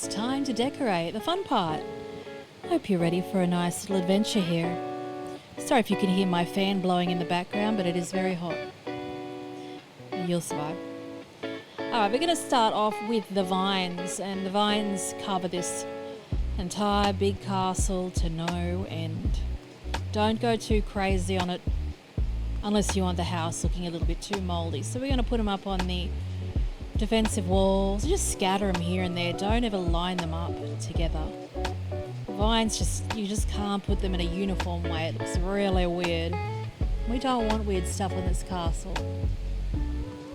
It's time to decorate, the fun part. Hope you're ready for a nice little adventure here. Sorry if you can hear my fan blowing in the background, but it is very hot. You'll survive. Alright, we're going to start off with the vines, and the vines cover this entire big castle to no end. Don't go too crazy on it unless you want the house looking a little bit too moldy. So we're going to put them up on the defensive walls. Just scatter them here and there. Don't ever line them up together. The vines, you just can't put them in a uniform way. It looks really weird. We don't want weird stuff in this castle.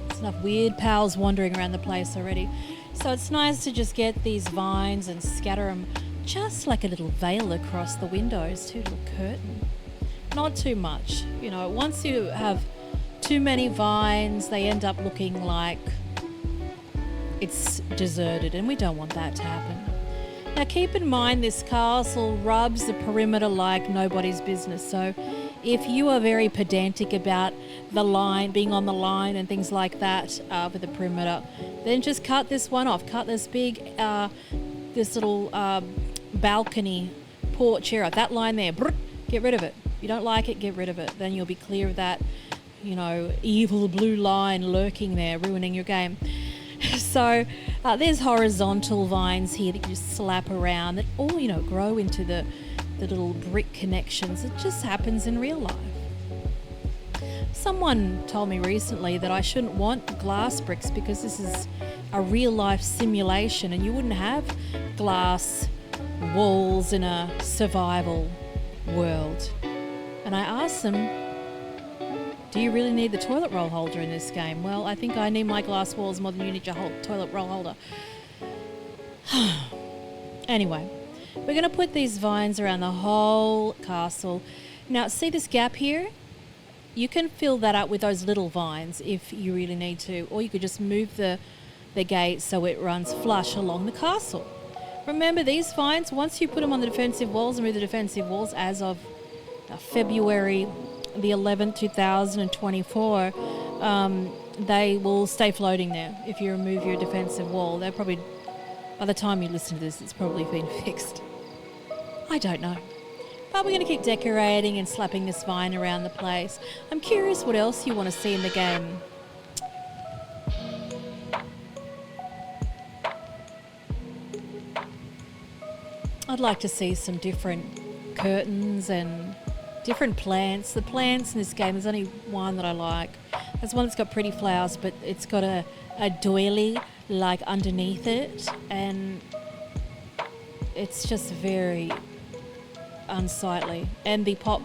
There's enough weird pals wandering around the place already. So it's nice to just get these vines and scatter them just like a little veil across the windows, too, little curtain. Not too much. You know, once you have too many vines, they end up looking like it's deserted, and we don't want that to happen. Now keep in mind this castle rubs the perimeter like nobody's business. So if you are very pedantic about the line, being on the line and things like that for the perimeter, then just cut this one off. Cut this big, this little balcony porch area, that line there. Get rid of it. If you don't like it, get rid of it. Then you'll be clear of that, you know, evil blue line lurking there, ruining your game. So there's horizontal vines here that you just slap around that all, you know, grow into the little brick connections. It just happens in real life. Someone told me recently that I shouldn't want glass bricks because this is a real life simulation and you wouldn't have glass walls in a survival world. And I asked them, do you really need the toilet roll holder in this game? Well, I think I need my glass walls more than you need your whole toilet roll holder. Anyway, we're going to put these vines around the whole castle. Now, see this gap here? You can fill that up with those little vines if you really need to, or you could just move the gate so it runs flush along the castle. Remember, these vines, once you put them on the defensive walls and move the defensive walls as of February the 11th, 2024, they will stay floating there if you remove your defensive wall. They're probably, by the time you listen to this, it's probably been fixed. I don't know. But we're going to keep decorating and slapping this vine around the place. I'm curious what else you want to see in the game. I'd like to see some different curtains and different plants. The plants in this game, there's only one that I like. There's one that's got pretty flowers, but it's got a doily like underneath it, and it's just very unsightly. And the pot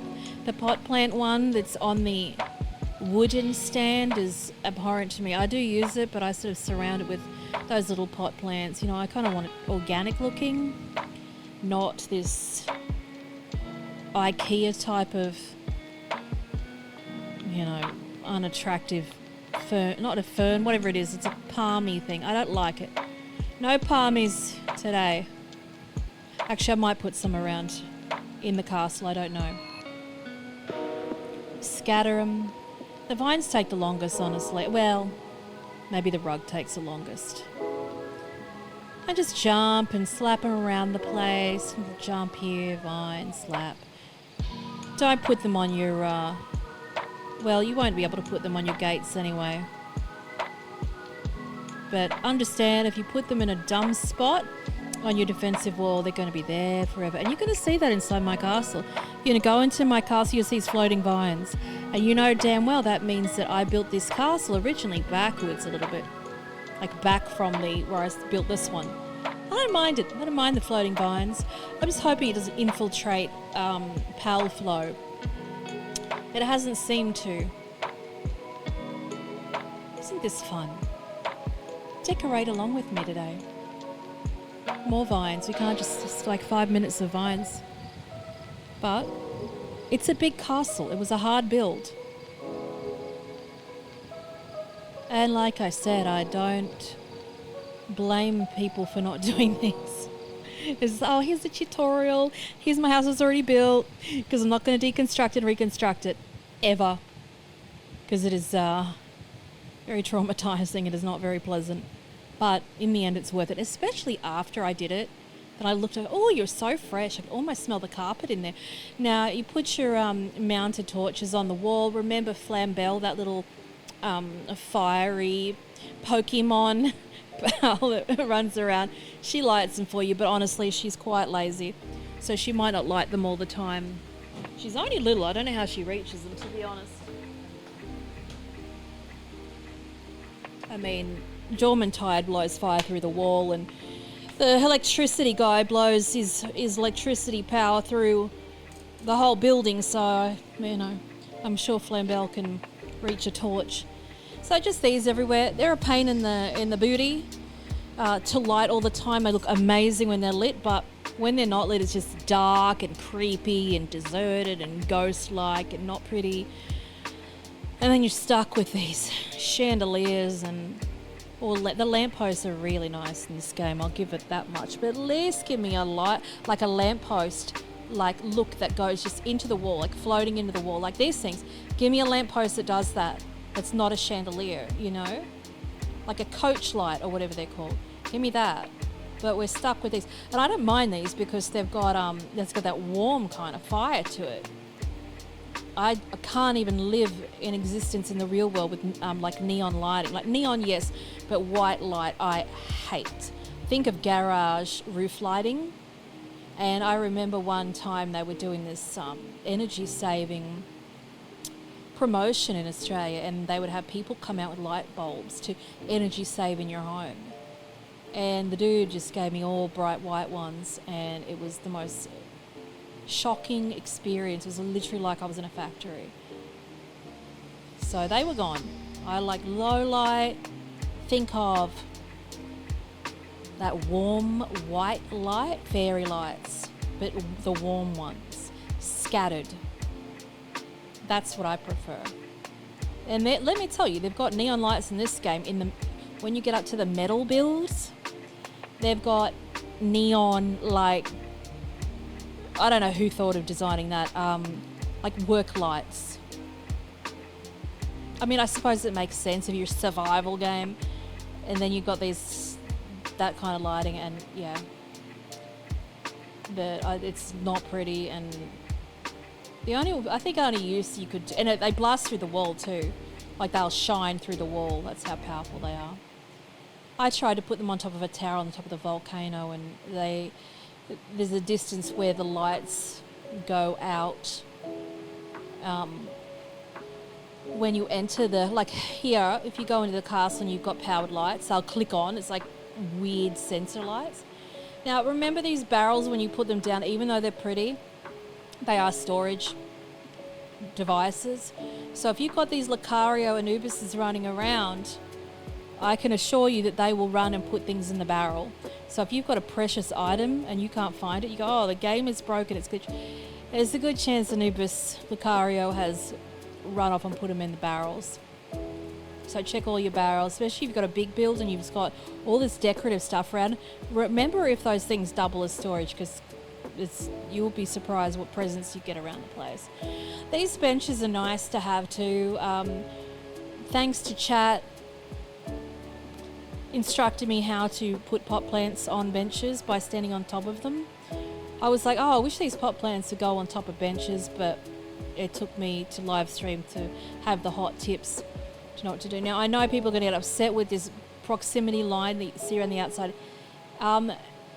plant one that's on the wooden stand is abhorrent to me. I do use it, but I sort of surround it with those little pot plants. You know, I kind of want it organic looking, not this IKEA type of, you know, unattractive fern, not a fern, whatever it is. It's a palmy thing. I don't like it. No palmies today. Actually, I might put some around in the castle. I don't know. Scatter them. The vines take the longest, honestly. Well, maybe the rug takes the longest. And just jump and slap them around the place. Jump here, vine, slap. Don't put them on your, well, you won't be able to put them on your gates anyway. But understand, if you put them in a dumb spot on your defensive wall, they're going to be there forever. And you're going to see that inside my castle. You're going to go into my castle, you'll see these floating vines. And you know damn well that means that I built this castle originally backwards a little bit. Like back from where I built this one. I don't mind it. I don't mind the floating vines. I'm just hoping it doesn't infiltrate Pal Flow. It hasn't seemed to. Isn't this fun? Decorate along with me today. More vines. We can't just like 5 minutes of vines. But it's a big castle. It was a hard build. And like I said, I don't blame people for not doing things. It's, oh, here's the tutorial. Here's my house that's already built. Because I'm not going to deconstruct and reconstruct it. Ever. Because it is very traumatizing. It is not very pleasant. But in the end, it's worth it, especially after I did it. Then I looked at, oh, you're so fresh. I can almost smell the carpet in there. Now, you put your mounted torches on the wall. Remember Flambell, that little fiery Pokemon pal that runs around. She lights them for you, but honestly, she's quite lazy. So she might not light them all the time. She's only little. I don't know how she reaches them, to be honest. I mean, Dorman Tide blows fire through the wall, and the electricity guy blows his electricity power through the whole building, so, you know, I'm sure Flambell can reach a torch. So just these everywhere. They're a pain in the booty to light all the time. They look amazing when they're lit, but when they're not lit, it's just dark and creepy and deserted and ghost-like and not pretty. And then you're stuck with these chandeliers and the lampposts are really nice in this game. I'll give it that much. But at least give me a light, like a lamppost, like look that goes just into the wall, like floating into the wall, like these things. Give me a lamppost that does that. That's not a chandelier, you know, like a coach light or whatever they're called. Give me that. But we're stuck with these, and I don't mind these because they've got that warm kind of fire to it. I can't even live in existence in the real world with like neon lighting. Like neon, yes, but white light I hate. Think of garage roof lighting. And I remember one time they were doing this energy saving promotion in Australia, and they would have people come out with light bulbs to energy save in your home. And the dude just gave me all bright white ones, and it was the most shocking experience. It was literally like I was in a factory. So they were gone. I like low light. Think of that warm white light, fairy lights, but the warm ones, scattered. That's what I prefer. And let me tell you, they've got neon lights in this game. When you get up to the metal builds, they've got neon, like, I don't know who thought of designing that, like work lights. I mean, I suppose it makes sense if you're a survival game, and then you've got that kind of lighting, and yeah. But it's not pretty, and I think only use you could, and they blast through the wall too. Like they'll shine through the wall. That's how powerful they are. I tried to put them on top of a tower on the top of the volcano, and there's a distance where the lights go out. When you enter like here, if you go into the castle and you've got powered lights, they'll click on. It's like weird sensor lights. Now remember these barrels, when you put them down, even though they're pretty, they are storage devices. So if you've got these Lucario Anubises running around, I can assure you that they will run and put things in the barrel. So if you've got a precious item and you can't find it, you go, oh, the game is broken, it's good. There's a good chance Anubis Lucario has run off and put them in the barrels. So check all your barrels, especially if you've got a big build and you've just got all this decorative stuff around. Remember if those things double as storage, because you'll be surprised what presents you get around the place. These benches are nice to have too. Thanks to chat instructed me how to put pot plants on benches by standing on top of them. I was like, oh, I wish these pot plants would go on top of benches, but it took me to live stream to have the hot tips to know what to do. Now, I know people are going to get upset with this proximity line that you see around the outside.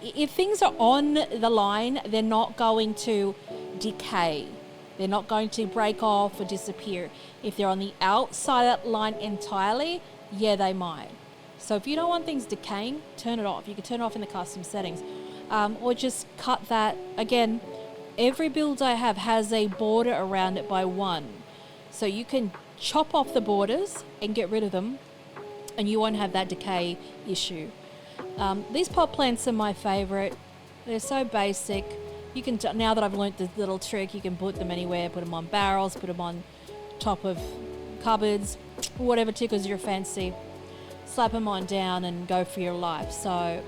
If things are on the line, they're not going to decay. They're not going to break off or disappear. If they're on the outside of that line entirely, yeah, they might. So if you don't want things decaying, turn it off. You can turn it off in the custom settings. Or just cut that. Again, every build I have has a border around it by 1. So you can chop off the borders and get rid of them, and you won't have that decay issue. These pot plants are my favourite. They're so basic. You can now that I've learnt the little trick, you can put them anywhere. Put them on barrels, put them on top of cupboards, whatever tickles your fancy. Slap them on down and go for your life. So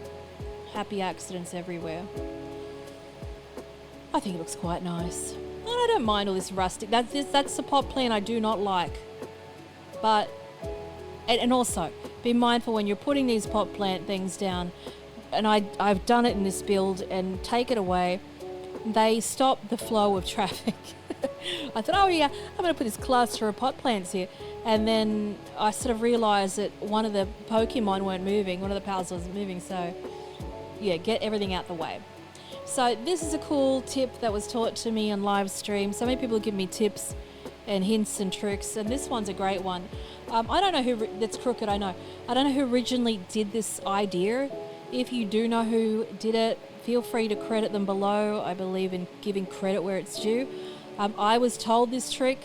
happy accidents everywhere. I think it looks quite nice. And I don't mind all this rustic. That's the pot plant I do not like. But and also, be mindful when you're putting these pot plant things down, and I've done it in this build, and take it away, they stop the flow of traffic. I thought, oh yeah, I'm going to put this cluster of pot plants here. And then I sort of realised that one of the Pokemon weren't moving, one of the pals wasn't moving, so yeah, get everything out the way. So this is a cool tip that was taught to me on live stream. So many people give me tips and hints and tricks, and this one's a great one. I don't know who, that's crooked, I know. I don't know who originally did this idea. If you do know who did it, feel free to credit them below. I believe in giving credit where it's due. I was told this trick,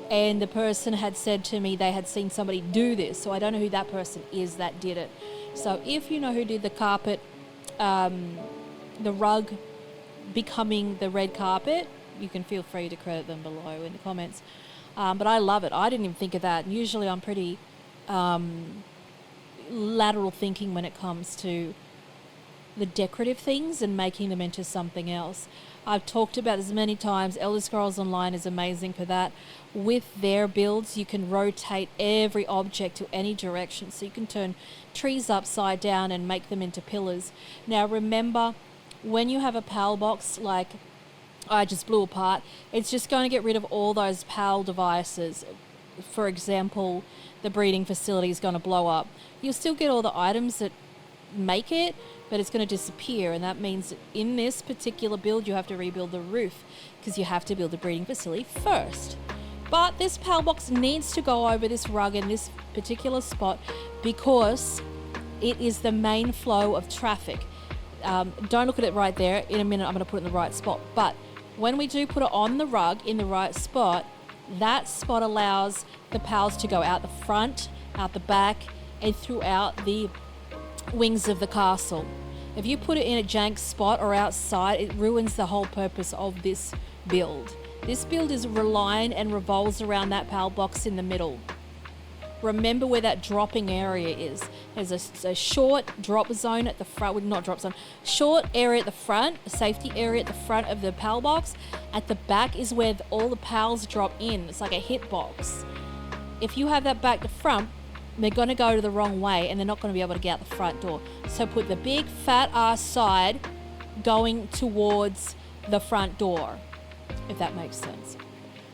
and the person had said to me they had seen somebody do this, so I don't know who that person is that did it. So if you know who did the carpet, the rug becoming the red carpet, you can feel free to credit them below in the comments. But I love it. I didn't even think of that. And usually I'm pretty lateral thinking when it comes to the decorative things and making them into something else. I've talked about this many times. Elder Scrolls Online is amazing for that. With their builds, you can rotate every object to any direction. So you can turn trees upside down and make them into pillars. Now remember, when you have a Palbox like I just blew apart, it's just going to get rid of all those PAL devices. For example, the breeding facility is going to blow up. You'll still get all the items that make it, but it's going to disappear, and that means that in this particular build you have to rebuild the roof because you have to build the breeding facility first. But this Palbox needs to go over this rug in this particular spot because it is the main flow of traffic. Don't look at it right there. In a minute I'm going to put it in the right spot, but when we do put it on the rug in the right spot, that spot allows the pals to go out the front, out the back, and throughout the wings of the castle. If you put it in a jank spot or outside, it ruins the whole purpose of this build. This build is reliant and revolves around that Palbox in the middle. Remember where that dropping area is. There's a short drop zone at the front, well, not drop zone, short area at the front, a safety area at the front of the Palbox. At the back is where all the pals drop in. It's like a hitbox. If you have that back to front, they're going to go to the wrong way and they're not going to be able to get out the front door. So put the big fat ass side going towards the front door, if that makes sense.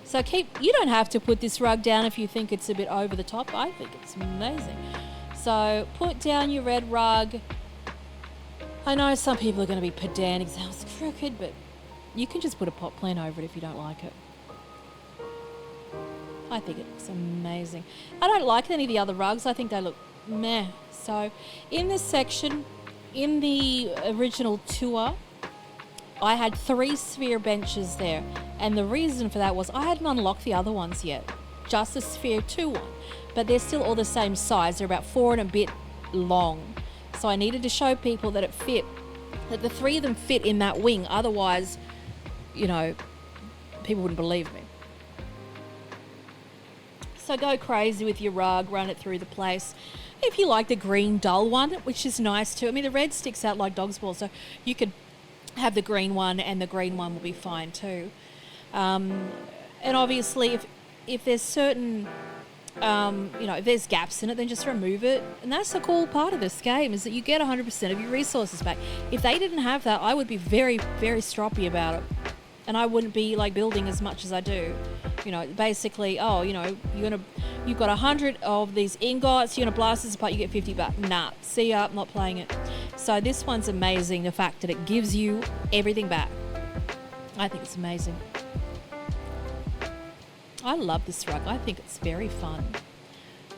So you don't have to put this rug down if you think it's a bit over the top. I think it's amazing. So put down your red rug. I know some people are going to be pedantic, sounds crooked, but you can just put a pot plant over it if you don't like it. I think it looks amazing. I don't like any of the other rugs. I think they look meh. So in this section, in the original tour, I had 3 sphere benches there. And the reason for that was I hadn't unlocked the other ones yet. Just the sphere 2 one. But they're still all the same size. They're about 4 and a bit long. So I needed to show people that it fit. That the 3 of them fit in that wing. Otherwise, you know, people wouldn't believe me. So go crazy with your rug, run it through the place. If you like the green dull one, which is nice too. I mean, the red sticks out like dog's balls, so you could have the green one and the green one will be fine too. And obviously if there's certain, if there's gaps in it, then just remove it. And that's the cool part of this game, is that you get 100% of your resources back. If they didn't have that, I would be very, very stroppy about it. And I wouldn't be like building as much as I do. You know, basically, you've got 100 of these ingots, you're gonna blast this apart, you get 50 back. Nah, see ya, I'm not playing it. So this one's amazing, the fact that it gives you everything back. I think it's amazing. I love this rug, I think it's very fun.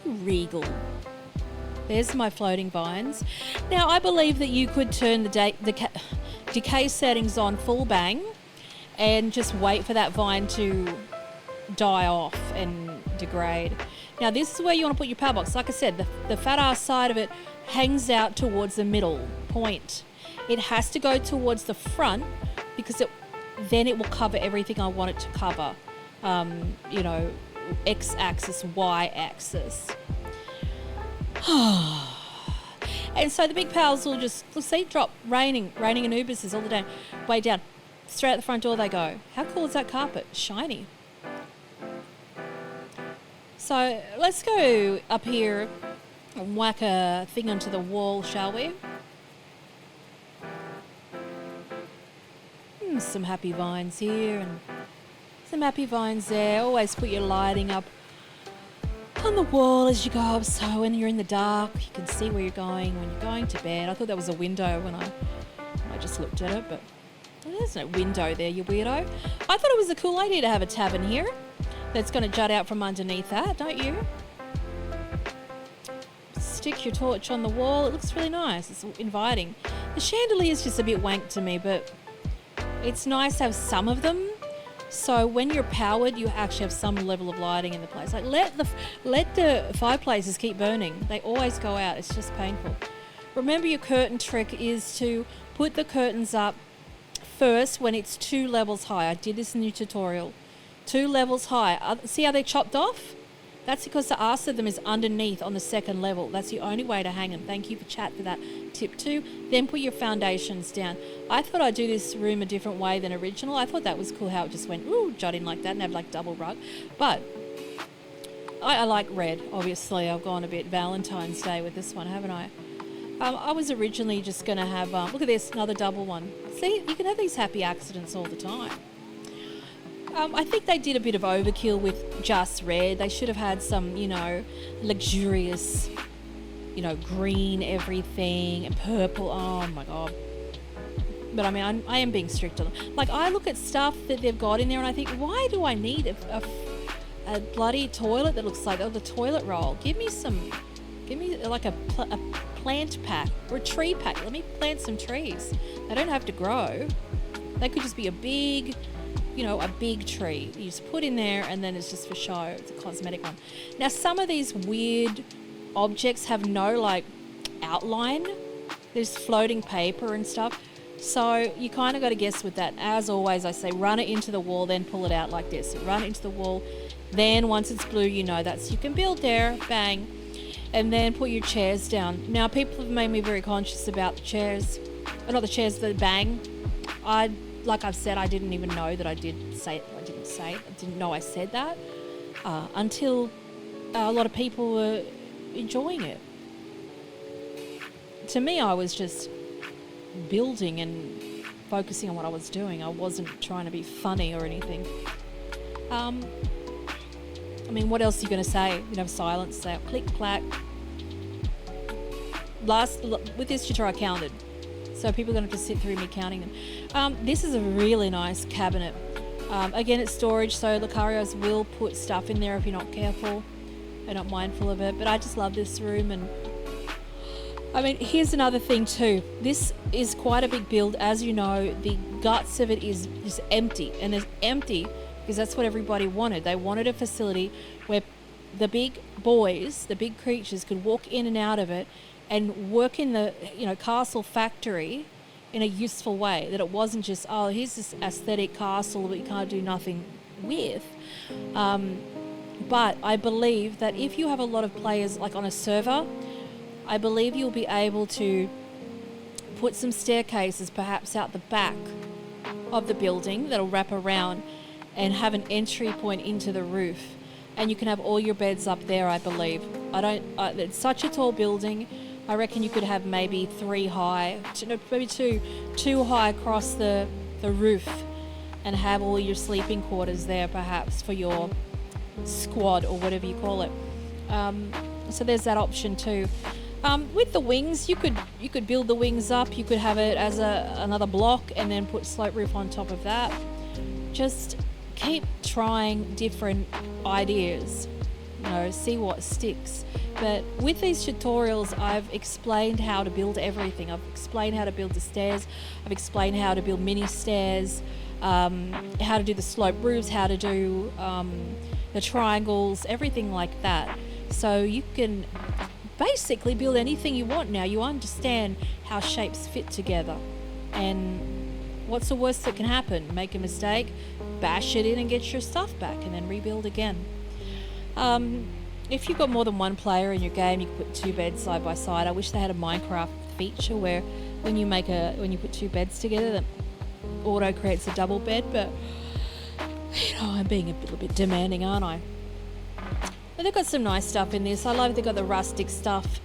Regal. There's my floating vines. Now, I believe that you could turn the decay settings on full bang and just wait for that vine to die off and degrade. Now this is where you want to put your Palbox. Like I said, the fat ass side of it hangs out towards the middle point. It has to go towards the front because then it will cover everything I want it to cover. X-axis, Y-axis. And so the big pals will just, see, drop, raining Anubises all the way down. Straight out the front door they go. How cool is that carpet? Shiny. So let's go up here And whack a thing onto the wall, shall we? Some happy vines here and some happy vines there. Always put your lighting up on the wall as you go up, so when you're in the dark you can see where you're going when you're going to bed. I thought that was a window when I just looked at it, but there's no window there, you weirdo. I thought it was a cool idea to have a tavern here that's going to jut out from underneath that, don't you? Stick your torch on the wall. It looks really nice. It's inviting. The chandelier is just a bit wank to me, but it's nice to have some of them. So when you're powered, you actually have some level of lighting in the place. Like let the fireplaces keep burning. They always go out. It's just painful. Remember, your curtain trick is to put the curtains up first when it's 2 levels high. I did this in the tutorial. 2 levels high. See how they chopped off? That's because the arse of them is underneath on the 2nd level. That's the only way to hang them. Thank you for chat for that tip too. Then put your foundations down. I thought I'd do this room a different way than original. I thought that was cool how it just went jut in like that and have like double rug. But I like red, obviously. I've gone a bit Valentine's Day with this one, haven't I? I was originally just going to have, look at this, another double one. See, you can have these happy accidents all the time. I think they did a bit of overkill with just red. They should have had some, luxurious, green everything and purple. Oh my God. But I mean, I am being strict on them. Like, I look at stuff that they've got in there and I think, why do I need a bloody toilet that looks like the toilet roll? Give me like a plant pack or a tree pack. Let me plant some trees. They don't have to grow. They could just be a big tree you just put in there and then it's just for show. It's a cosmetic one. Now, some of these weird objects have no like outline. There's floating paper and stuff. So you kind of got to guess with that. As always, I say run it into the wall, then pull it out like this. Run it into the wall. Then once it's blue, you can build there. Bang. And then put your chairs down. Now, people have made me very conscious about the chairs. Not the chairs, the bang. Like I've said, I didn't even know that I didn't know I said that until a lot of people were enjoying it. To me, I was just building and focusing on what I was doing. I wasn't trying to be funny or anything. I mean, what else are you going to say? Silence, say click, clack. With this tutorial, I counted. So people are going to have to sit through me counting them. This is a really nice cabinet. Again, it's storage, so Lucarios will put stuff in there if you're not careful and not mindful of it. But I just love this room. And I mean, here's another thing too. This is quite a big build. As you know, the guts of it is just empty. And it's empty because that's what everybody wanted. They wanted a facility where the big boys, the big creatures, could walk in and out of it and work in the castle factory in a useful way, that it wasn't just, here's this aesthetic castle that you can't do nothing with. But I believe that if you have a lot of players like on a server, I believe you'll be able to put some staircases perhaps out the back of the building that'll wrap around and have an entry point into the roof, and you can have all your beds up there. I believe it's such a tall building. I reckon you could have maybe 3 high, maybe two high across the roof, and have all your sleeping quarters there, perhaps for your squad or whatever you call it. So there's that option too. With the wings, you could build the wings up. You could have it as another block and then put slope roof on top of that. Just keep trying different ideas. See what sticks. But with these tutorials, I've explained how to build everything. I've explained how to build the stairs. I've explained how to build mini stairs, how to do the slope roofs, how to do the triangles, everything like that. So you can basically build anything you want now. You understand how shapes fit together. And what's the worst that can happen? Make a mistake, bash it in and get your stuff back and then rebuild again. If you've got more than one player in your game, you can put 2 beds side by side. I wish they had a Minecraft feature where when you put 2 beds together, that auto creates a double bed. But I'm being a little bit demanding, aren't I? But they've got some nice stuff in this. I love they've got the rustic stuff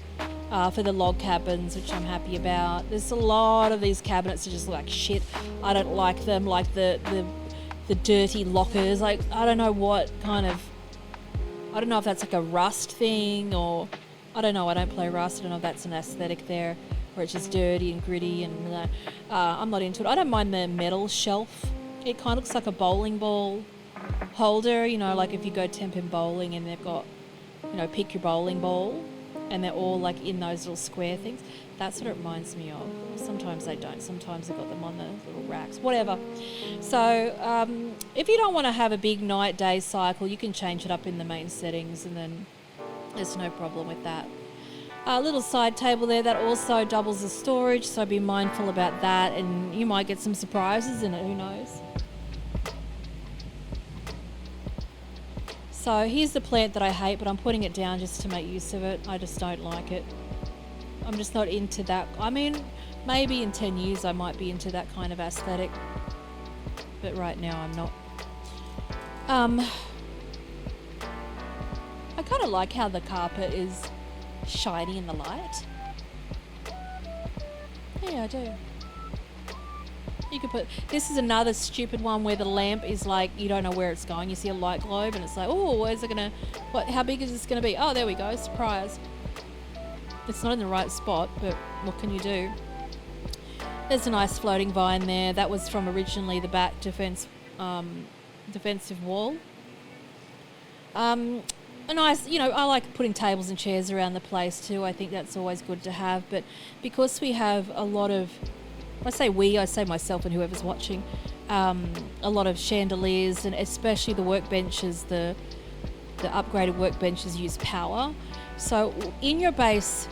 for the log cabins, which I'm happy about. There's a lot of these cabinets that just look like shit. I don't like them, like the dirty lockers. Like, I don't know what kind of... I don't know if that's like a Rust thing or... I don't know. I don't play Rust. I don't know if that's an aesthetic there where it's just dirty and gritty and... I'm not into it. I don't mind the metal shelf. It kind of looks like a bowling ball holder, you know, like if you go Tempin bowling and they've got, you know, pick your bowling ball and they're all like in those little square things. That's what it reminds me of. Sometimes they don't. Sometimes they've got them on the little racks. Whatever. So if you don't want to have a big night-day cycle, you can change it up in the main settings and then there's no problem with that. A little side table there that also doubles as storage, so be mindful about that and you might get some surprises in it, who knows. So here's the plant that I hate, but I'm putting it down just to make use of it. I just don't like it. I'm just not into that. I mean, maybe in 10 years I might be into that kind of aesthetic, but right now I'm not. I kind of like how the carpet is shiny in the light. Yeah, I do. You could put... This is another stupid one where the lamp is like, you don't know where it's going. You see a light globe and it's like, oh, where's it gonna... how big is this gonna be? Oh, there we go, surprise. It's not in the right spot, but what can you do? There's a nice floating vine there. That was from originally the back defensive wall. A nice, you know, I like putting tables and chairs around the place too. I think that's always good to have. But because we have a lot of... I say we, I say myself and whoever's watching, a lot of chandeliers and especially the workbenches, the upgraded workbenches use power. So in your base,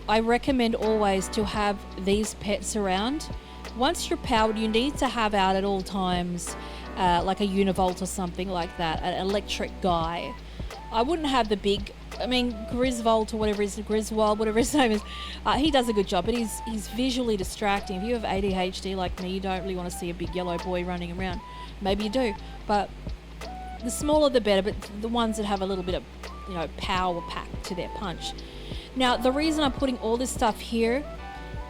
I recommend always to have these pets around. Once you're powered, you need to have out at all times like a univolt or something like that, an electric guy. I wouldn't have the big... I mean, Griswold or whatever it is, Griswold, whatever his name is, he does a good job, but he's visually distracting. If you have ADHD like me, you don't really want to see a big yellow boy running around. Maybe you do, but the smaller the better, but the ones that have a little bit of, you know, power packed to their punch. Now, the reason I'm putting all this stuff here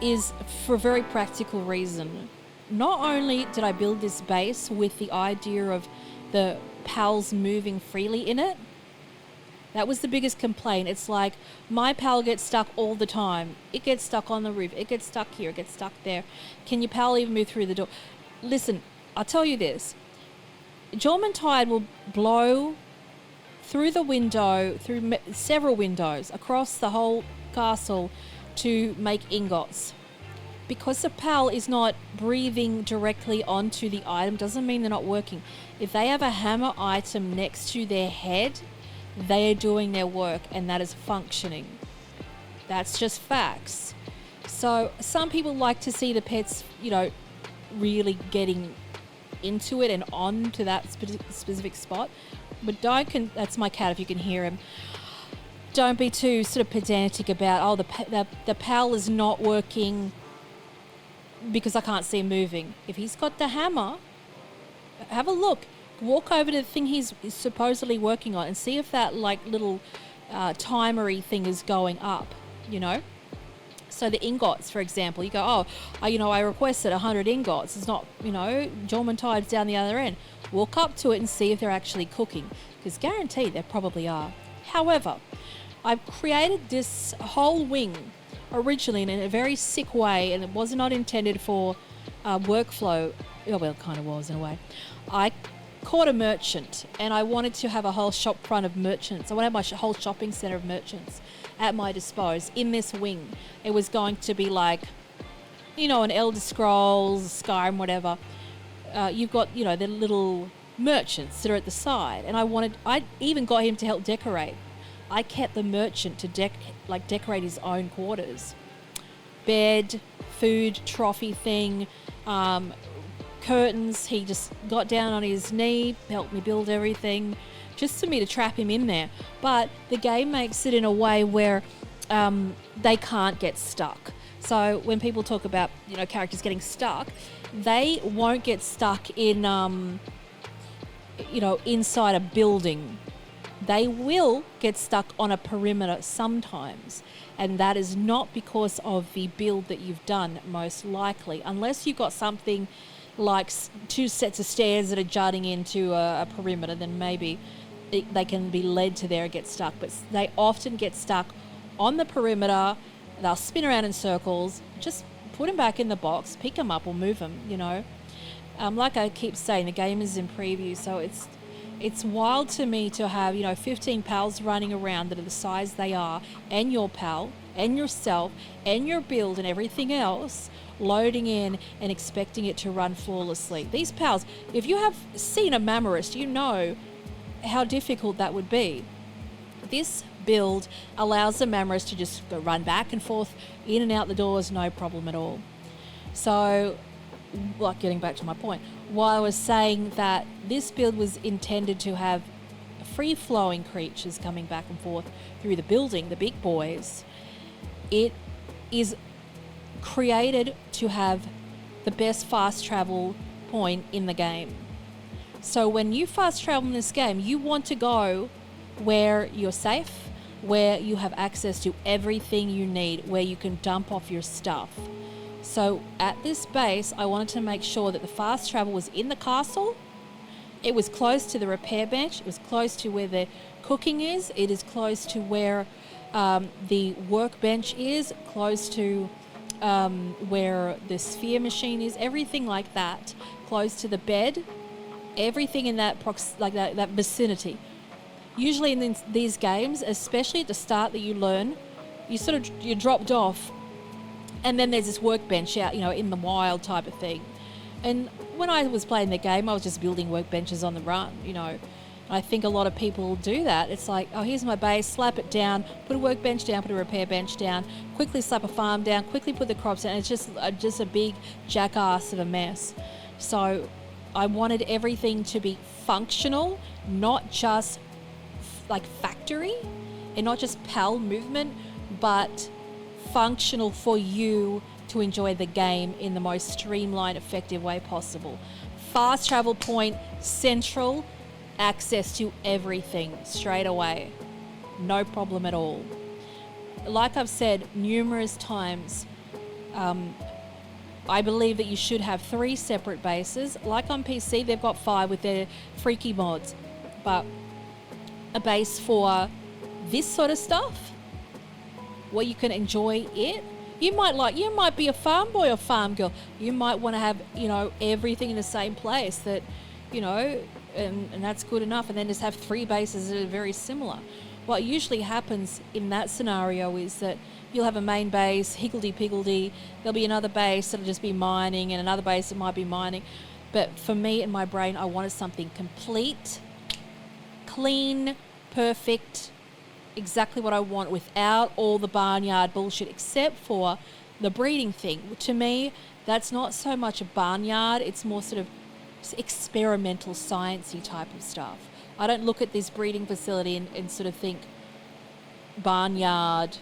is for a very practical reason. Not only did I build this base with the idea of the pals moving freely in it, that was the biggest complaint. It's like, my pal gets stuck all the time. It gets stuck on the roof. It gets stuck here. It gets stuck there. Can your pal even move through the door? Listen, I'll tell you this. Jormuntide will blow through the window, through several windows, across the whole castle to make ingots. Because the pal is not breathing directly onto the item, doesn't mean they're not working. If they have a hammer item next to their head, they are doing their work and that is functioning. That's just facts. So some people like to see the pets, you know, really getting into it and on to that specific spot. But that's my cat if you can hear him. Don't be too sort of pedantic about, oh, the PAL is not working because I can't see him moving. If he's got the hammer, have a look. Walk over to the thing he's supposedly working on and see if that like little timery thing is going up, you know. So the ingots, for example, you go, I requested 100 ingots. It's not, Jormuntide's down the other end. Walk up to it and see if they're actually cooking, because guaranteed they probably are. However, I've created this whole wing originally in a very sick way, and it was not intended for workflow. Oh, well, it kind of was in a way. I caught a merchant and I wanted to have a whole shop front of merchants. I want to have my whole shopping centre of merchants at my disposal in this wing. It was going to be like, an Elder Scrolls, Skyrim, whatever. You've got, the little merchants that are at the side. And I even got him to help decorate. I kept the merchant to decorate his own quarters. Bed, food, trophy thing, curtains. He just got down on his knee, helped me build everything, just for me to trap him in there. But the game makes it in a way where they can't get stuck. So when people talk about characters getting stuck, they won't get stuck in inside a building. they will get stuck on a perimeter sometimes. And that is not because of the build that you've done, most likely. Unless you've got something like 2 sets of stairs that are jutting into a perimeter, then maybe they can be led to there and get stuck. But they often get stuck on the perimeter. They'll spin around in circles. Just put them back in the box, pick them up or move them, you know. Like I keep saying, the game is in preview, so it's wild to me to have, 15 pals running around that are the size they are, and your pal, and yourself, and your build and everything else, loading in and expecting it to run flawlessly. These pals, if you have seen a Mammarist, you know how difficult that would be. This build allows the Mammarist to just go run back and forth, in and out the doors, no problem at all. So, like getting back to my point, while I was saying that this build was intended to have free-flowing creatures coming back and forth through the building, the big boys, it is created to have the best fast travel point in the game. So when you fast travel in this game, you want to go where you're safe, where you have access to everything you need, where you can dump off your stuff. So at this base, I wanted to make sure that the fast travel was in the castle. It was close to the repair bench. It was close to where the cooking is. It is close to where the workbench is, close to where the sphere machine is, everything like that, close to the bed, everything in that that vicinity. Usually in these games, especially at the start that you learn, you're dropped off, and then there's this workbench out, in the wild type of thing. And when I was playing the game, I was just building workbenches on the run, I think a lot of people do that. It's like, oh, here's my base, slap it down, put a workbench down, put a repair bench down, quickly slap a farm down, quickly put the crops down. It's just a big jackass of a mess. So I wanted everything to be functional, not just like factory, and not just PAL movement, but functional for you to enjoy the game in the most streamlined, effective way possible. Fast travel point, central, access to everything straight away. No problem at all. Like I've said numerous times, I believe that you should have 3 separate bases. Like on PC, they've got 5 with their freaky mods. But a base for this sort of stuff, where you can enjoy it. You might be a farm boy or farm girl. You might want to have, everything in the same place that, and that's good enough. And then just have 3 bases that are very similar. What usually happens in that scenario is that you'll have a main base, higgledy-piggledy. There'll be another base that'll just be mining, and another base that might be mining. But for me, in my brain, I wanted something complete, clean, perfect, exactly what I want, without all the barnyard bullshit, except for the breeding thing. To me, that's not so much a barnyard, it's more sort of experimental, sciencey type of stuff. I don't look at this breeding facility and sort of think barnyard,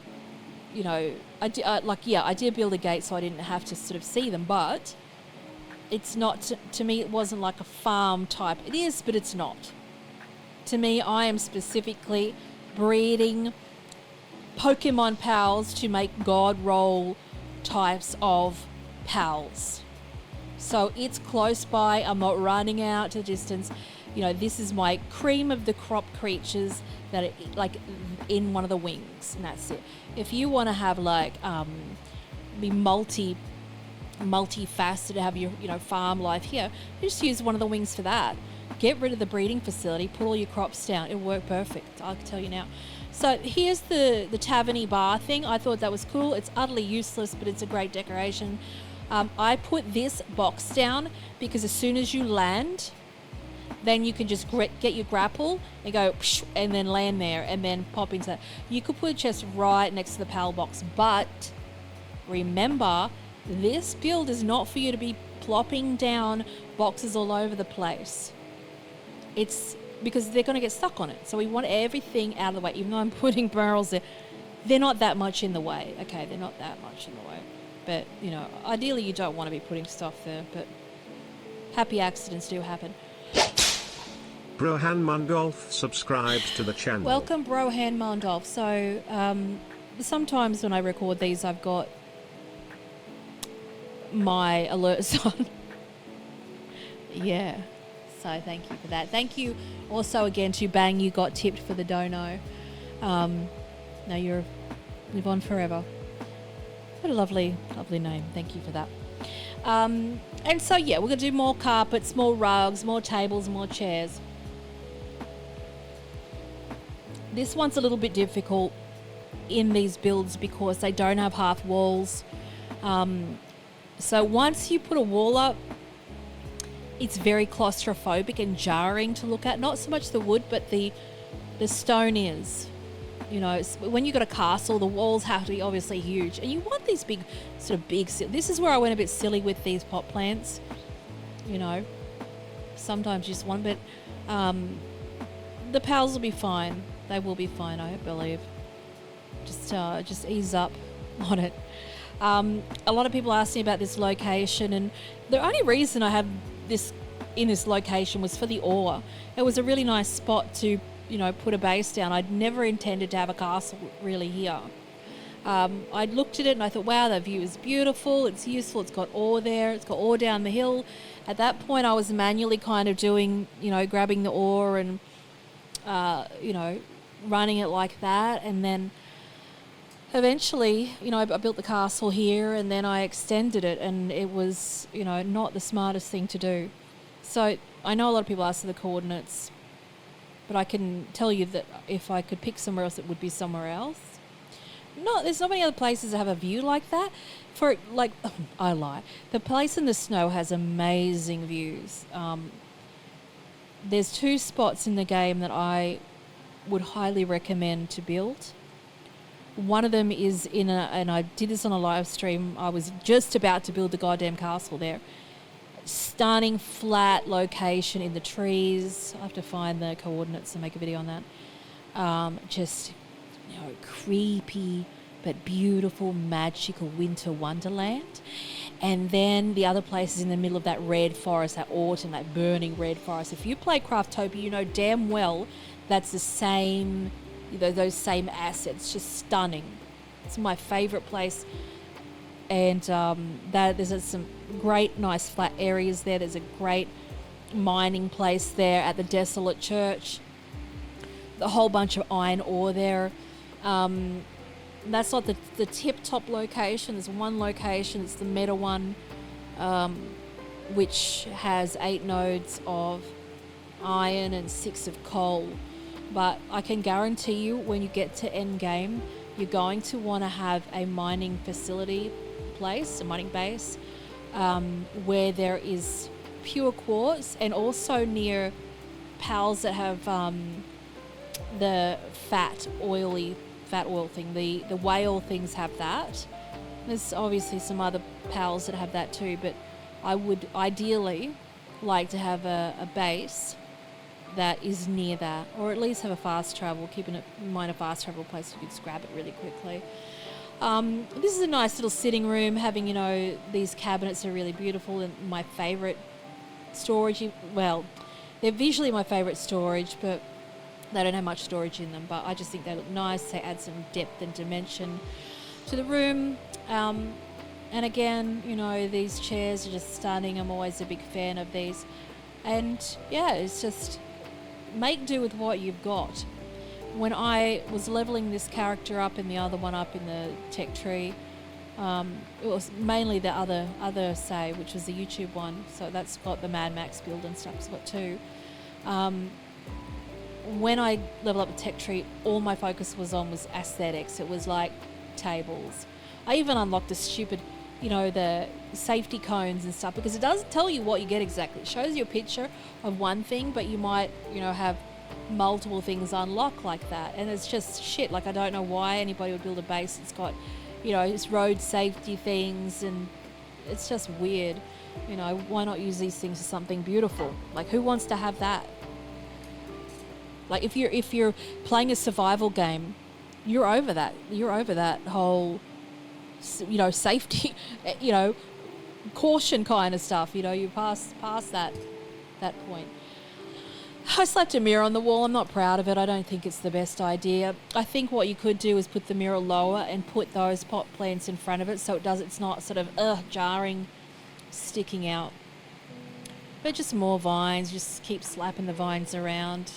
I did build a gate so I didn't have to sort of see them, but it's not, to me, it wasn't like a farm type. It is, but it's not. To me, I am specifically breeding Pokemon pals to make God roll types of pals. So it's close by. I'm not running out to the distance. This is my cream of the crop creatures that are like in one of the wings, and that's it. If you want to have be multifaceted, have your farm life here, you just use one of the wings for that. Get rid of the breeding facility, put all your crops down. It'll work perfect, I can tell you now. So here's the taverny bar thing. I thought that was cool. It's utterly useless, but it's a great decoration. I put this box down because as soon as you land, then you can just get your grapple and go and then land there and then pop into that. You could put a chest right next to the Palbox, but remember, this build is not for you to be plopping down boxes all over the place. It's because they're going to get stuck on it. So we want everything out of the way. Even though I'm putting barrels there, they're not that much in the way. Okay, they're not that much in the way. But, ideally you don't want to be putting stuff there. But happy accidents do happen. Brohan Mongolf subscribed to the channel. Welcome, Brohan Mondolf. So, sometimes when I record these, I've got my alerts on. Yeah. So thank you for that. Thank you also again to Bang, you got tipped for the dono. No, you're live on forever. What a lovely, lovely name. Thank you for that. And so, yeah, we're going to do more carpets, more rugs, more tables, more chairs. This one's a little bit difficult in these builds because they don't have half walls. So once you put a wall up, it's very claustrophobic and jarring to look at. Not so much the wood, but the stone is. You know, when you've got a castle, the walls have to be obviously huge. And you want these big, this is where I went a bit silly with these pot plants. You know, sometimes you just want, but the pals will be fine. They will be fine, I believe. Just ease up on it. A lot of people asked me about this location, and the only reason I have this in this location was for the ore. It was a really nice spot to, you know, put a base down. I'd never intended to have a castle really here. I'd looked at it and I thought, wow, that view is beautiful. It's useful. It's got ore there. It's got ore down the hill. At that point, I was manually kind of doing, you know, grabbing the ore and, you know, running it like that. And then eventually, you know, I built the castle here and then I extended it, and it was, you know, not the smartest thing to do. So I know a lot of people ask for the coordinates, but I can tell you that if I could pick somewhere else, it would be somewhere else. No, there's not many other places that have a view like that. I lie. The place in the snow has amazing views. There's 2 spots in the game that I would highly recommend to build. One of them is and I did this on a live stream. I was just about to build the goddamn castle there. Stunning flat location in the trees. I have to find the coordinates and make a video on that. Just, you know, creepy but beautiful, magical winter wonderland. And then the other place is in the middle of that red forest, that autumn, that burning red forest. If you play Craftopia, you know damn well that's the same, you know, those same assets. Just stunning. It's my favourite place. And there's some great, nice flat areas there. There's a great mining place there at the Desolate Church. A whole bunch of iron ore there. That's not the tip-top location. There's one location. It's the meta one, which has 8 nodes of iron and 6 of coal. But I can guarantee you when you get to end game, you're going to want to have a mining facility place, a mining base, where there is pure quartz, and also near pals that have the fat oil thing. The whale things have that. There's obviously some other pals that have that too, but I would ideally like to have a base that is near that, or at least have a fast travel, keeping it in mind a fast travel place so you could just grab it really quickly. This is a nice little sitting room, having, you know, these cabinets are really beautiful, and my favourite storage, well, they're visually my favourite storage, but they don't have much storage in them, but I just think they look nice. They add some depth and dimension to the room. And again, you know, these chairs are just stunning. I'm always a big fan of these. And yeah, it's just make do with what you've got. When I was leveling this character up and the other one up in the tech tree, it was mainly the other say, which was the YouTube one. So that's got the Mad Max build and stuff. It's got 2. When I leveled up the tech tree, all my focus was aesthetics. It was like tables. I even unlocked the stupid, you know, the safety cones and stuff, because it doesn't tell you what you get exactly. It shows you a picture of one thing, but you might, you know, have multiple things unlocked like that. And it's just shit. Like, I don't know why anybody would build a base that's got, you know, it's road safety things, and it's just weird. You know, why not use these things for something beautiful? Like, who wants to have that? Like, if you're playing a survival game, you're over that. You're over that whole, you know, safety, you know, caution kind of stuff. You know, you pass that point. I slapped a mirror on the wall. I'm not proud of it. I don't think it's the best idea. I think what you could do is put the mirror lower and put those pot plants in front of it so it's not sort of jarring, sticking out. But just more vines, just keep slapping the vines around.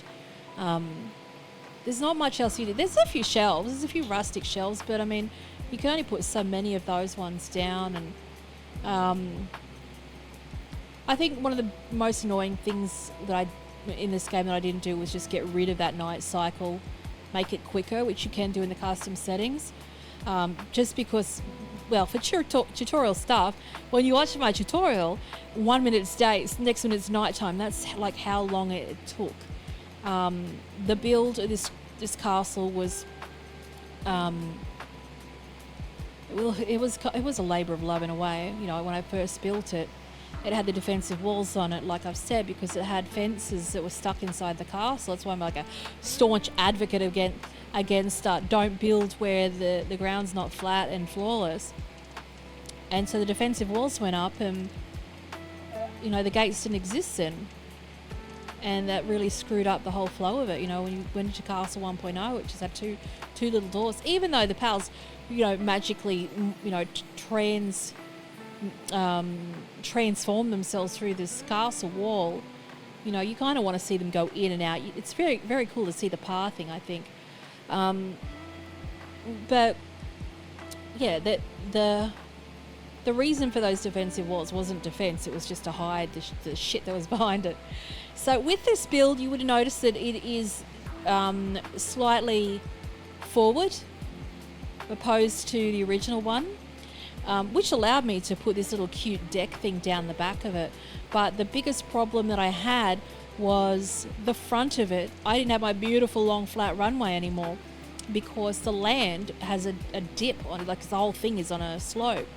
There's not much else you do. There's a few shelves, there's a few rustic shelves, but I mean, you can only put so many of those ones down. And I think one of the most annoying things that in this game that I didn't do was just get rid of that night cycle, make it quicker, which you can do in the custom settings. Just because, well, for tutorial stuff, when you watch my tutorial, 1 minute it's day, next minute it's nighttime. That's like how long it took. The build of this castle was, it was a labour of love in a way. You know, when I first built it, it had the defensive walls on it, like I've said, because it had fences that were stuck inside the castle. That's why I'm like a staunch advocate against don't build where the ground's not flat and flawless. And so the defensive walls went up, and you know, the gates didn't exist then, and that really screwed up the whole flow of it. You know, when you went into Castle 1.0, which has had two little doors, even though the pals, you know, magically, you know, transform themselves through this castle wall, you know, you kind of want to see them go in and out. It's very, very cool to see the pathing, I think. But yeah, the reason for those defensive walls wasn't defense, it was just to hide the shit that was behind it. So with this build, you would have noticed that it is slightly forward opposed to the original one, which allowed me to put this little cute deck thing down the back of it. But the biggest problem that I had was the front of it. I didn't have my beautiful long flat runway anymore because the land has a dip on it, like the whole thing is on a slope.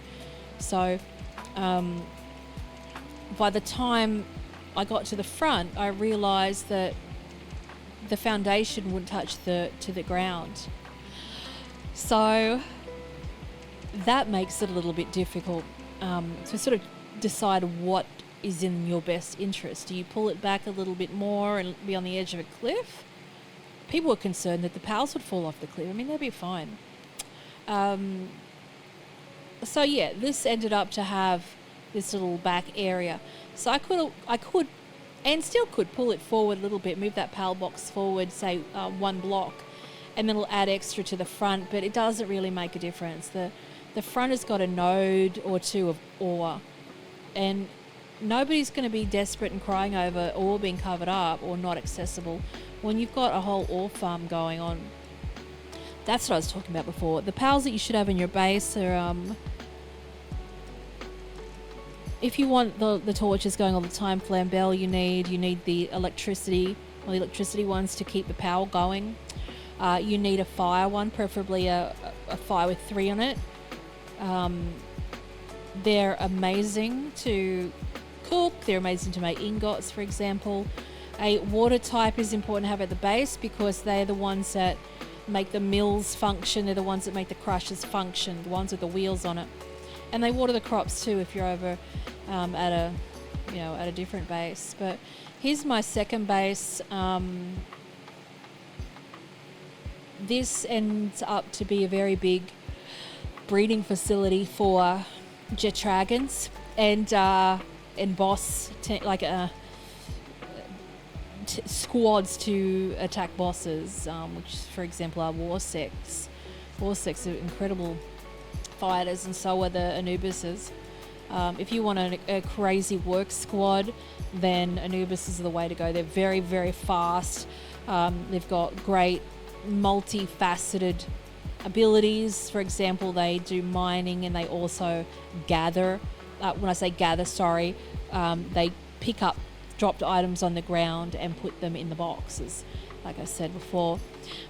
So by the time I got to the front, I realized that the foundation wouldn't touch to the ground. So that makes it a little bit difficult to sort of decide what is in your best interest. Do you pull it back a little bit more and be on the edge of a cliff? People were concerned that the pals would fall off the cliff. I mean, they'd be fine. So yeah, this ended up to have this little back area. So I could and still could pull it forward a little bit, move that Palbox forward, say 1 block, and then it'll add extra to the front, but it doesn't really make a difference. The front has got a node or two of ore, and nobody's going to be desperate and crying over ore being covered up or not accessible when you've got a whole ore farm going on. That's what I was talking about before. The pals that you should have in your base are, if you want the torches going all the time, flambell you need the electricity, or the electricity ones to keep the power going. You need a fire one, preferably a fire with 3 on it. They're amazing to cook. They're amazing to make ingots, for example. A water type is important to have at the base because they're the ones that make the mills function. They're the ones that make the crushers function, the ones with the wheels on it. And they water the crops too if you're over at a different base. But here's my second base. This ends up to be a very big breeding facility for jet dragons and boss squads to attack bosses, which for example are war sects. War sects are incredible fighters, and so are the Anubises. If you want a crazy work squad, then Anubis is the way to go. They're very, very fast. They've got great multifaceted abilities. For example, they do mining and they also gather. When I say gather, they pick up dropped items on the ground and put them in the boxes, like I said before.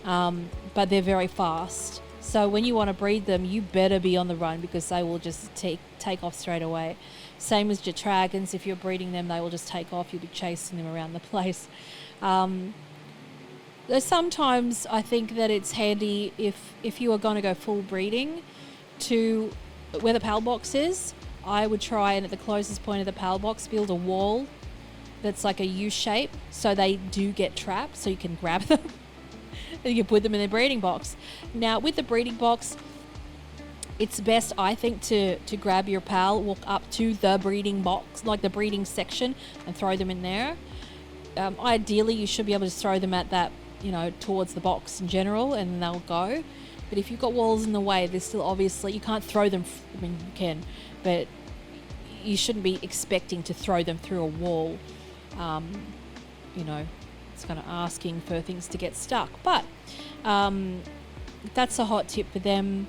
But they're very fast. So when you want to breed them, you better be on the run because they will just take off straight away. Same as jet dragons. If you're breeding them, they will just take off. You'll be chasing them around the place. Sometimes I think that it's handy if you are going to go full breeding to where the Palbox is. I would try and at the closest point of the Palbox build a wall that's like a U shape, so they do get trapped, so you can grab them and you can put them in the breeding box. Now with the breeding box, it's best, I think, to grab your pal, walk up to the breeding box, like the breeding section, and throw them in there. Ideally, you should be able to throw them at that, towards the box in general, and they'll go. But if you've got walls in the way, there's still obviously, you can't throw them, I mean, you can, but you shouldn't be expecting to throw them through a wall. It's kind of asking for things to get stuck. But that's a hot tip for them.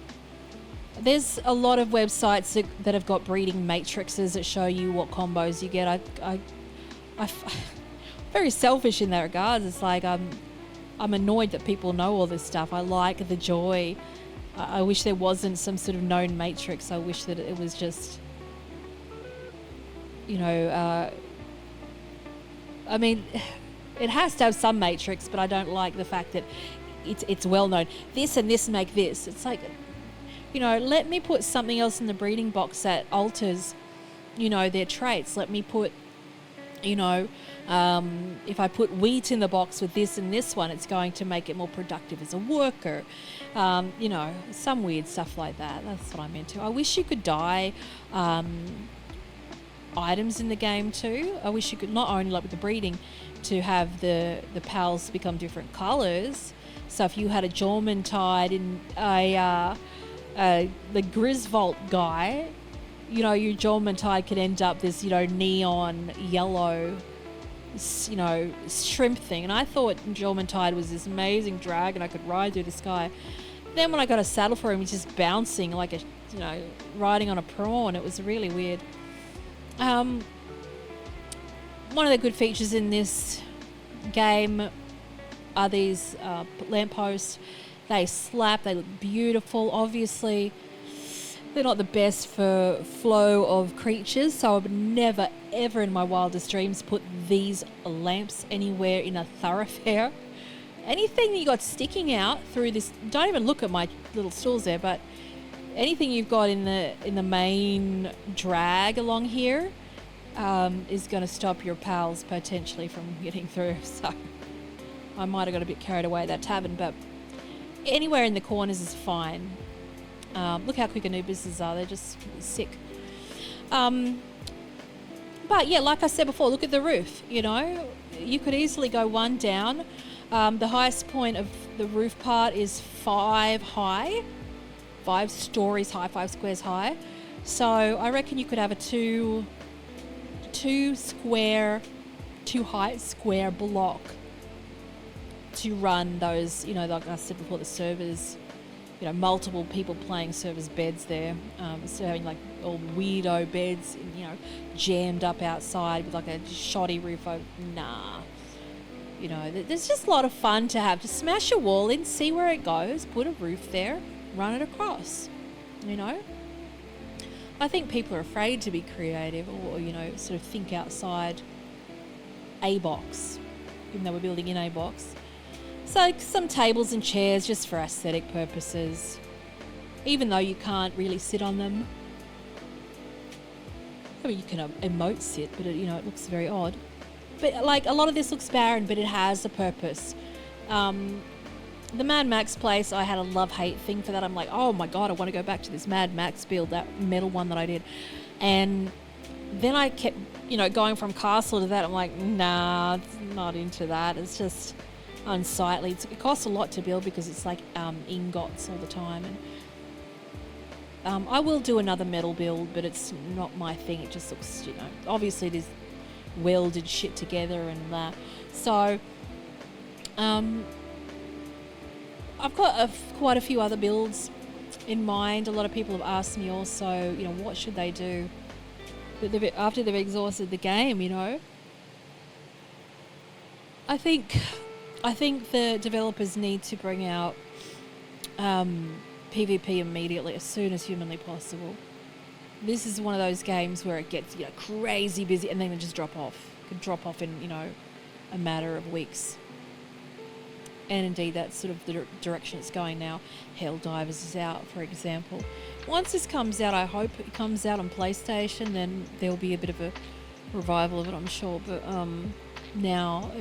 There's a lot of websites that have got breeding matrices that show you what combos you get. I'm very selfish in that regard. It's like I'm annoyed that people know all this stuff. I like the joy. I wish there wasn't some sort of known matrix. I wish that it was just, I mean, it has to have some matrix, but I don't like the fact that it's well known. This and this make this. It's like, let me put something else in the breeding box that alters, their traits. Let me put, if I put wheat in the box with this and this one, it's going to make it more productive as a worker. Some weird stuff like that. That's what I meant to. I wish you could dye items in the game too. I wish you could, not only like with the breeding, to have the pals become different colours. So if you had a Jormuntide in the Griswold guy, your Jormuntide could end up this, neon yellow, shrimp thing. And I thought Jormuntide was this amazing dragon I could ride through the sky. Then when I got a saddle for him, he's just bouncing like riding on a prawn. It was really weird. One of the good features in this game are these lampposts. They slap, they look beautiful. Obviously, they're not the best for flow of creatures, so I would never, ever in my wildest dreams put these lamps anywhere in a thoroughfare. Anything that you got sticking out through this, don't even look at my little stools there, but anything you've got in the main drag along here is going to stop your pals potentially from getting through. So I might have got a bit carried away at that tavern, but anywhere in the corners is fine. Look how quick Anubis are. They're just sick. But yeah, like I said before, look at the roof. You could easily go one down. The highest point of the roof part is 5 stories high, 5 squares high. So I reckon you could have a two height square block to run those, like I said before, the servers, multiple people playing servers beds there. So having like all weirdo beds, jammed up outside with like a shoddy roof over. Nah. There's just a lot of fun to have. Just smash a wall in, see where it goes, put a roof there, run it across. I think people are afraid to be creative or, sort of think outside a box, even though we're building in a box. So some tables and chairs just for aesthetic purposes, even though you can't really sit on them. I mean, you can emote sit, but it looks very odd. But like a lot of this looks barren, but it has a purpose. The Mad Max place, I had a love-hate thing for that. I'm like, oh my god, I want to go back to this Mad Max build, that metal one that I did. And then I kept, going from castle to that. I'm like, nah, not into that. It's just unsightly. It costs a lot to build because it's like ingots all the time. And I will do another metal build, but it's not my thing. It just looks, obviously it is welded shit together and that. So, I've got quite a few other builds in mind. A lot of people have asked me also, what should they do after they've exhausted the game, I think the developers need to bring out PvP immediately, as soon as humanly possible. This is one of those games where it gets crazy busy and then it just drop off. It could drop off in a matter of weeks. And indeed, that's sort of the direction it's going now. Helldivers is out, for example. Once this comes out, I hope it comes out on PlayStation, then there'll be a bit of a revival of it, I'm sure, but now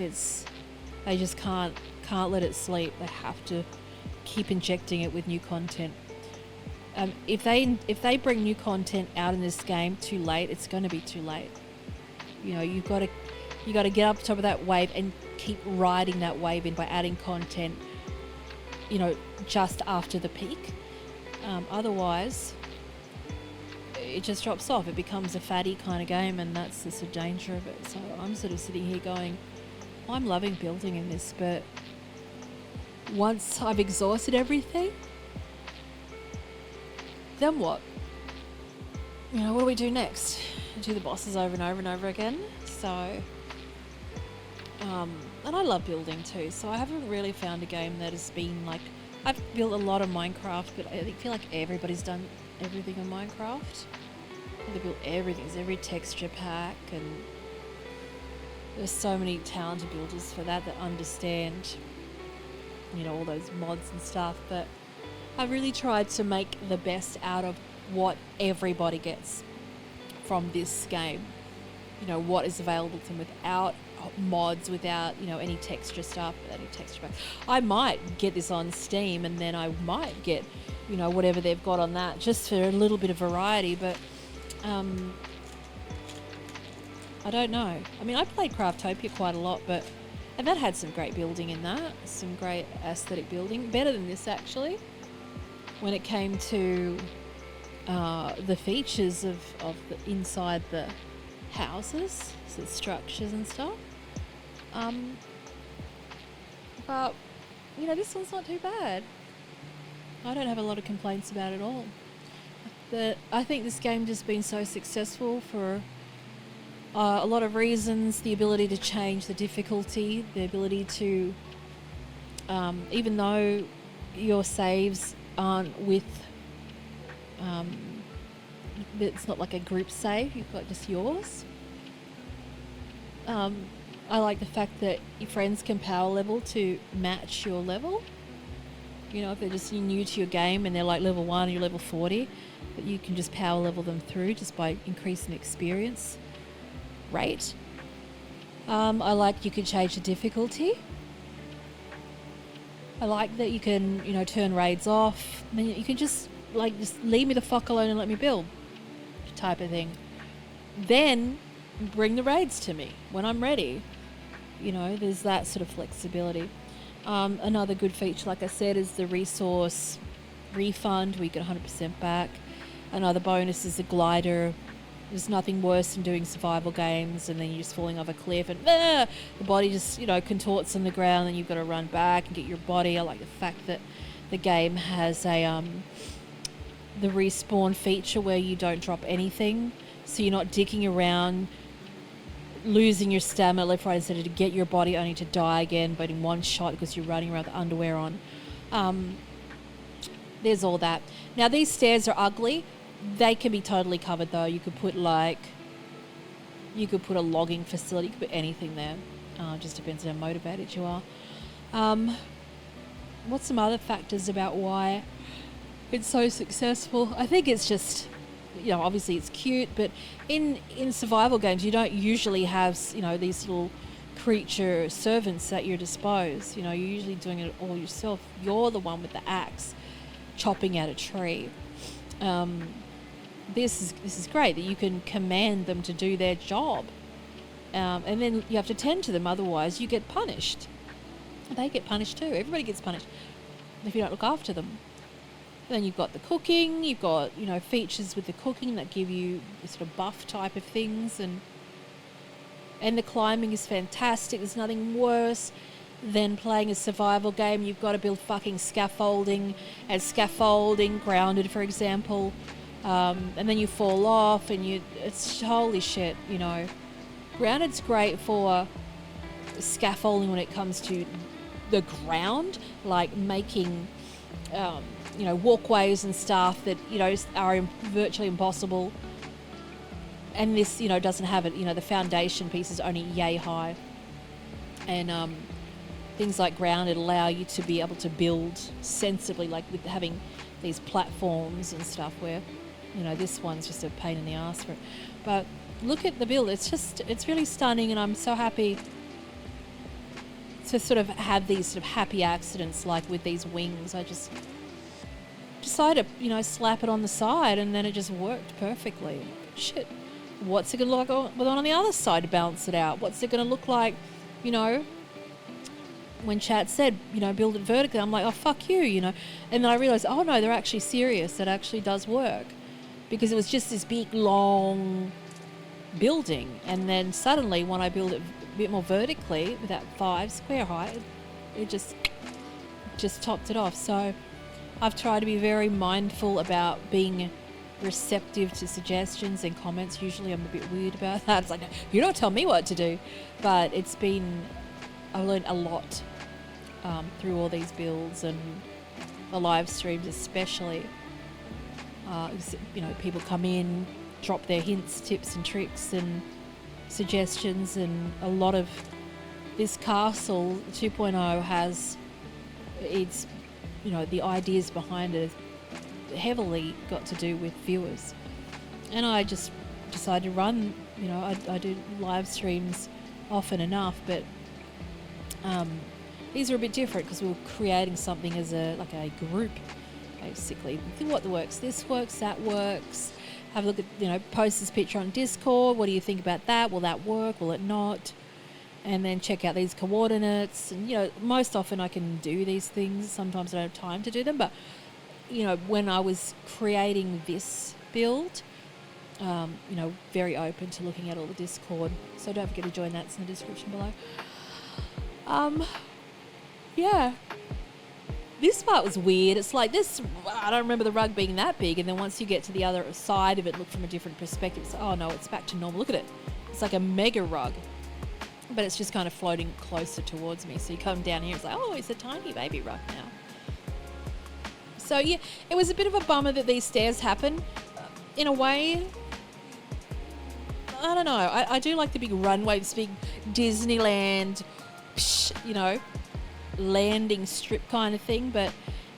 they just can't let it sleep. They have to keep injecting it with new content. If they bring new content out in this game too late, it's going to be too late. You know, you got to get up top of that wave and keep riding that wave in by adding content, you know, just after the peak. Otherwise, it just drops off. It becomes a fatty kind of game, and that's the sort of danger of it. So I'm sort of sitting here going, I'm loving building in this, but once I've exhausted everything, then what? You know, what do we do next? Do the bosses over and over and over again. So, and I love building too, so I haven't really found a game that has been like, I've built a lot of Minecraft, but I feel like everybody's done everything in Minecraft. They built everything. There's every texture pack, and there's so many talented builders for that understand, you know, all those mods and stuff. But I really tried to make the best out of what everybody gets from this game. You know, what is available to them without mods, without, you know, any texture stuff, any texture pack. I might get this on Steam, and then I might get, you know, whatever they've got on that, just for a little bit of variety. But I don't know. I mean, I played Craftopia quite a lot, and that had some great building in that, some great aesthetic building, better than this actually, when it came to the features of the inside the houses, so the structures and stuff. But you know, this one's not too bad. I don't have a lot of complaints about it at all. I think this game just been so successful for a lot of reasons. The ability to change the difficulty, the ability to, even though your saves aren't with, it's not like a group save, you've got just yours. I like the fact that your friends can power level to match your level. You know, if they're just new to your game and they're like level 1 and you're level 40, but you can just power level them through just by increasing experience rate. I like you can change the difficulty. I like that you can, you know, turn raids off. I mean, you can just leave me the fuck alone and let me build type of thing. Then bring the raids to me when I'm ready. You know, there's that sort of flexibility. Another good feature, like I said, is the resource refund. We get 100% back. Another bonus is the glider. There's nothing worse than doing survival games and then you're just falling off a cliff and the body just, you know, contorts on the ground and you've got to run back and get your body. I like the fact that the game has a the respawn feature where you don't drop anything, so you're not dicking around losing your stamina left, right and centre to get your body only to die again but in one shot because you're running around with the underwear on. There's all that. Now these stairs are ugly. They can be totally covered though. You could put a logging facility, you could put anything there. Just depends on how motivated you are. What's some other factors about why it's so successful? I think it's just, you know, obviously it's cute, but in survival games you don't usually have, you know, these little creature servants at your disposal. You know, you're usually doing it all yourself. You're the one with the axe chopping out a tree. This is great that you can command them to do their job, and then you have to tend to them, otherwise you get punished. They get punished too. Everybody gets punished if you don't look after them. Then you've got the cooking, you've got, you know, features with the cooking that give you sort of buff type of things, and the climbing is fantastic. There's nothing worse than playing a survival game. You've got to build fucking scaffolding, grounded for example, and then you fall off and it's holy shit, you know. Grounded's great for scaffolding when it comes to the ground, like making you know, walkways and stuff that, you know, are virtually impossible. And this, you know, doesn't have it. You know, the foundation piece is only yay high. And things like grounded allow you to be able to build sensibly, like with having these platforms and stuff where, you know, this one's just a pain in the ass for it. But look at the build. It's really stunning, and I'm so happy to sort of have these sort of happy accidents, like with these wings. I just decided to, you know, slap it on the side, and then it just worked perfectly. Shit, what's it going to look like on the other side to balance it out? What's it going to look like, you know, when chat said, you know, build it vertically? I'm like, oh, fuck you, you know. And then I realised, oh, no, they're actually serious. It actually does work. Because it was just this big, long building. And then suddenly, when I build it a bit more vertically, with that 5 square height, it just topped it off. So I've tried to be very mindful about being receptive to suggestions and comments. Usually I'm a bit weird about that. It's like, you don't tell me what to do. But I've learned a lot through all these builds and the live streams especially. You know, people come in, drop their hints, tips and tricks and suggestions, and a lot of this castle 2.0 has its, you know, the ideas behind it heavily got to do with viewers. And I just decided to run, you know, I do live streams often enough, but these are a bit different because we were creating something as a group, basically. What works, this works, that works. Have a look at, you know, post this picture on Discord. What do you think about that? Will that work? Will it not? And then check out these coordinates. And, you know, most often I can do these things. Sometimes I don't have time to do them. But, you know, when I was creating this build, you know, very open to looking at all the Discord. So don't forget to join that. It's in the description below. Yeah. This part was weird. It's like this, I don't remember the rug being that big, and then once you get to the other side of it, look from a different perspective, it's, oh no, it's back to normal. Look at it. It's like a mega rug, but it's just kind of floating closer towards me. So you come down here, it's like, oh, it's a tiny baby rug now. So yeah, it was a bit of a bummer that these stairs happen. In a way, I don't know. I do like the big runway, this big Disneyland, you know, landing strip kind of thing, but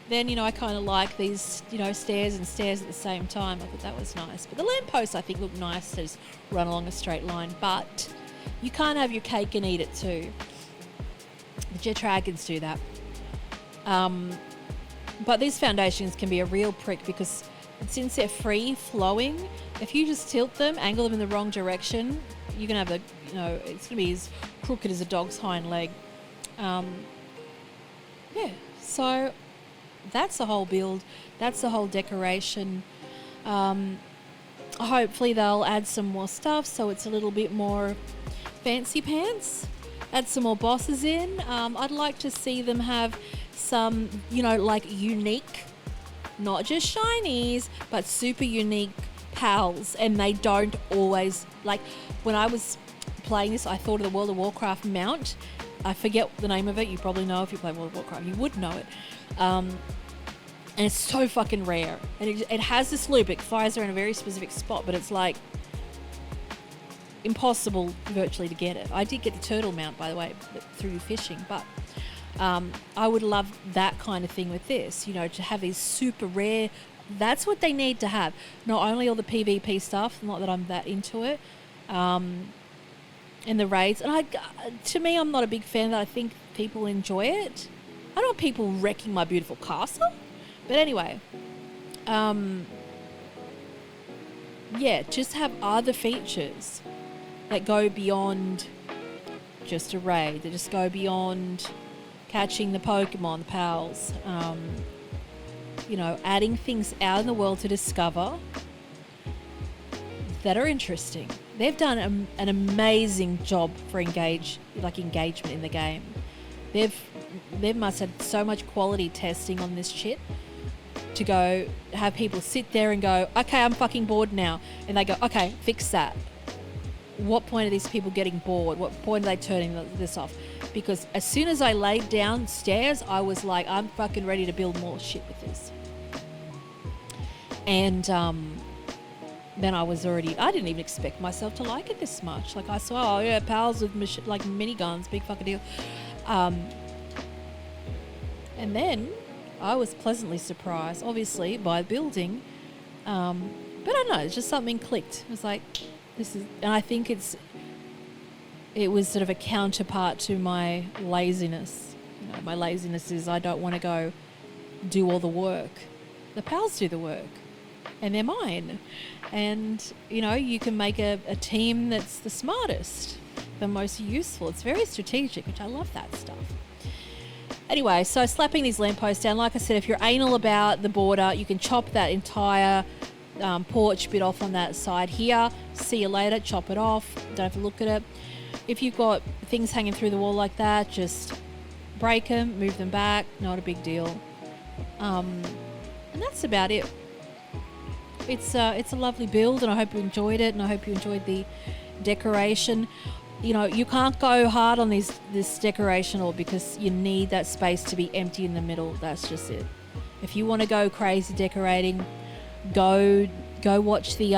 then, you know, I kind of like these, you know, stairs and stairs at the same time. I thought that was nice. But the lampposts, I think, look nice to just run along a straight line, but you can't have your cake and eat it too. The jet dragons do that. But these foundations can be a real prick because since they're free flowing, if you just tilt them, angle them in the wrong direction, you're gonna have you know, it's gonna be as crooked as a dog's hind leg. Yeah, so that's the whole build. That's the whole decoration. Hopefully they'll add some more stuff so it's a little bit more fancy pants. Add some more bosses in. I'd like to see them have some, you know, like unique, not just shinies, but super unique pals. And they don't always, like when I was playing this, I thought of the World of Warcraft mount. I forget the name of it. You probably know if you play World of Warcraft. You would know it. And it's so fucking rare. And it has this loop. It fires her in a very specific spot, but it's like impossible virtually to get it. I did get the turtle mount, by the way, through fishing, but I would love that kind of thing with this, you know, to have these super rare. That's what they need to have. Not only all the PvP stuff, not that I'm that into it, and the raids. And to me, I'm not a big fan of that. I think people enjoy it. I don't want people wrecking my beautiful castle. But anyway, yeah, just have other features that go beyond just a raid, that just go beyond catching the Pokemon, the pals. You know, adding things out in the world to discover that are interesting. They've done an amazing job for engagement in the game. They must have so much quality testing on this shit to go have people sit there and go, okay, I'm fucking bored now, and they go, okay, fix that. What point are these people getting bored? What point are they turning this off? Because as soon as I laid downstairs, I was like, I'm fucking ready to build more shit with this. And then I didn't even expect myself to like it this much. Like I saw, oh yeah, pals with like miniguns, big fucking deal. And then I was pleasantly surprised, obviously, by building. But I don't know, it's just something clicked. It was like, And I think it was sort of a counterpart to my laziness. You know, my laziness is I don't want to go do all the work. The pals do the work, and they're mine. And, you know, you can make a team that's the smartest, the most useful. It's very strategic, which I love that stuff. Anyway, so slapping these lampposts down, like I said, if you're anal about the border, you can chop that entire porch bit off on that side here. See you later, chop it off, don't have to look at it. If you've got things hanging through the wall like that, just break them, move them back, not a big deal. And that's about it. It's a lovely build, and I hope you enjoyed it, and I hope you enjoyed the decoration. You know, you can't go hard on this decoration all because you need that space to be empty in the middle. That's just it. If you want to go crazy decorating, go watch the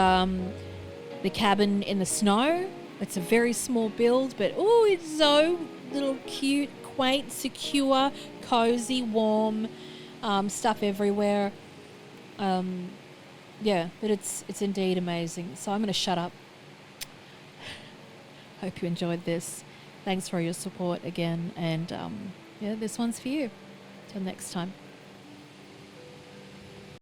cabin in the snow. It's a very small build, but oh, it's so little cute, quaint, secure, cozy, warm, stuff everywhere. Yeah, but it's indeed amazing. So I'm going to shut up. Hope you enjoyed this. Thanks for your support again, and yeah, this one's for you. Till next time.